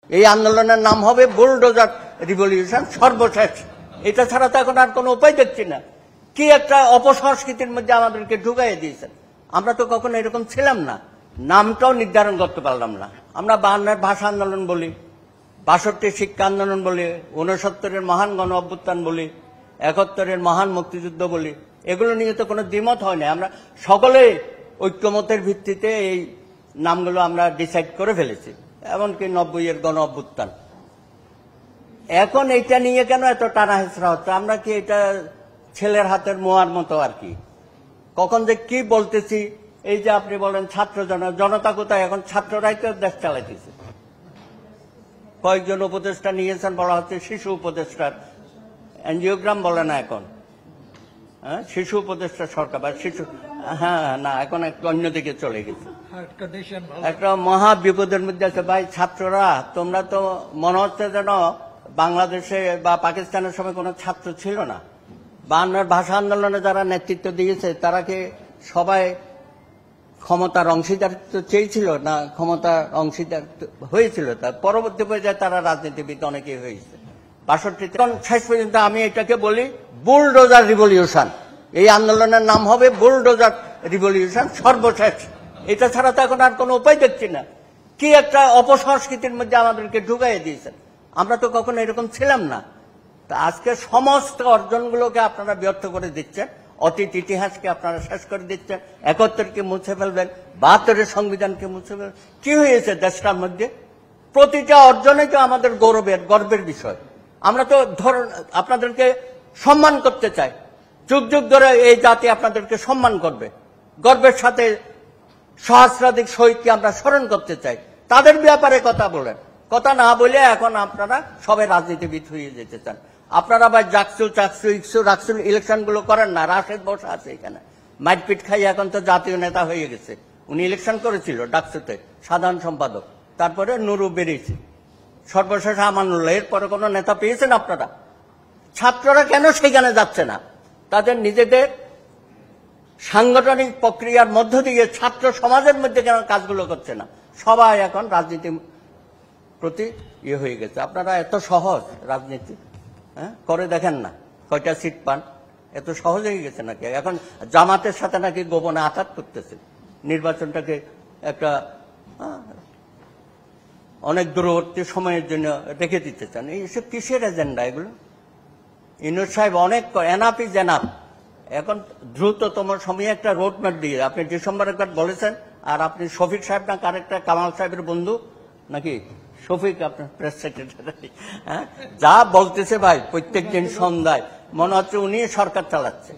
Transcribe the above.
এই আন্দোলনের নাম হবে বুলডোজার রিভলিউশন, সর্বশেষ। এটা ছাড়া তো এখন আর কোনো উপায় দেখছি না। কি একটা অপসংস্কৃতির মধ্যে আমাদেরকে ঢুকাই দিয়েছেন। আমরা তো কখনো এরকম ছিলাম না, নামটাও নির্ধারণ করতে পারলাম না। আমরা 52-এর ভাষা আন্দোলন বলি, 62-র শিক্ষা আন্দোলন বলি, 69-এর মহান গণ অভ্যুত্থান বলি, 71-এর মহান মুক্তিযুদ্ধ বলি। এগুলো নিয়ে তো কোনো দ্বিমত হয় না। আমরা সকলে ঐক্যমতের ভিত্তিতে এই নামগুলো আমরা ডিসাইড করে ফেলেছি, এমনকি 90-এর গণ অভ্যুত্থান। এখন এইটা নিয়ে কেন এত টানা হেঁচড়া হচ্ছে? আমরা কি এটা ছেলের হাতের মোয়ার মতো আর কি? কখন যে কি বলতেছি। এই যে আপনি বলেন ছাত্র জনতা কোথায়? এখন ছাত্ররাই তো দেশ চালাইতেছে। কয়েকজন উপদেষ্টা নিয়েছেন, বলা হচ্ছে শিশু উপদেষ্টার এনজিওগ্রাম বলে না এখন, হ্যাঁ, শিশু উপদেষ্টা সরকার বা শিশু, হ্যাঁ না, এখন একটু অন্যদিকে চলে গেছে। একটা মহা বিপদের মধ্যে আছে ভাই। ছাত্ররা, তোমরা তো মনে হচ্ছে যেন বাংলাদেশে বা পাকিস্তানের সময় কোনো ছাত্র ছিল না। 52-এর ভাষা আন্দোলনে যারা নেতৃত্ব দিয়েছে তারা কি সবাই ক্ষমতার অংশীদারিত্ব চেয়েছিল না ক্ষমতার অংশীদার হয়েছিল? তার পরবর্তী পর্যায়ে তারা রাজনীতিবিদ অনেকেই হয়েছে। 62-তে শেষ পর্যন্ত আমি এটাকে বলি বুলডোজার রিভলিউশন। এই আন্দোলনের নাম হবে বুলডোজার রিভলিউশন, সর্বশেষ। এটা ছাড়া তো এখন আর কোনো উপায় দেখছি না। কি একটা অপসংস্কৃতির মধ্যে আমাদেরকে ঢুকাই দিয়েছেন। আমরা তো কখনো এরকম ছিলাম না। তা আজকে সমস্ত অর্জনগুলোকে আপনারা ব্যর্থ করে দিচ্ছেন, অতীত ইতিহাসকে আপনারা শেষ করে দিচ্ছেন, 71-কে মুছে ফেলবেন, 72-এর সংবিধানকে মুছে ফেলবেন। কি হয়েছে দেশটার মধ্যে? প্রতিটা অর্জনে তো আমাদের গর্বের বিষয়। আমরা তো আপনাদেরকে সম্মান করতে চাই। যুগ যুগ ধরে এই জাতি আপনাদেরকে সম্মান করবে। গর্বের সাথে সহস্রাধিক শহীদকে আমরা স্মরণ করতে চাই। তাদের ব্যাপারে কথা বলেন। কথা না বলে এখন আপনারা সবাই রাজনীতিবিদ হয়ে যেতে চান। আপনারা ভাই রাকসুল ইলেকশন গুলো করেন না। রাশেদ বসা আছে এখানে, মারপিট খাই এখন তো জাতীয় নেতা হয়ে গেছে। উনি ইলেকশন করেছিল ডাকসুতে, সাধারণ সম্পাদক। তারপরে নুরু বেরিয়েছে, সর্বশেষ আমানুল্লাহ। এরপরে কোনো নেতা পেয়েছেন আপনারা? ছাত্ররা কেন সেখানে যাচ্ছে না? তাদের নিজেদের সাংগঠনিক প্রক্রিয়ার মধ্য দিয়ে ছাত্র সমাজের মধ্যে কেন কাজগুলো করছে না? সবাই এখন রাজনীতি প্রতি হয়ে গেছে। আপনারা এত সহজ রাজনীতি করে দেখেন না, কয়টা সিট পান? এত সহজ হয়ে গেছে নাকি? এখন জামাতের সাথে নাকি গোপনে আঘাত করতেছে, নির্বাচনটাকে একটা অনেক দূরবর্তী সময়ের জন্য রেখে দিতে চান। এইসব কিসের এজেন্ডা এগুলো? ইউনূস সাহেব অনেক এনাফ ইজ এনাফ। এখন দ্রুততম সময়ে একটা রোড ম্যাপ দিয়ে, আপনি ডিসেম্বর একবার বলেছেন, আর আপনি শফিক সাহেব না কারেক্টা কামাল সাহেবের বন্ধু নাকি শফিক, আপনার প্রেস সেক্রেটারি, হ্যাঁ, যা বলতেছে ভাই প্রত্যেক দিন সন্ধ্যায় মনে হচ্ছে উনি সরকার চালাচ্ছে।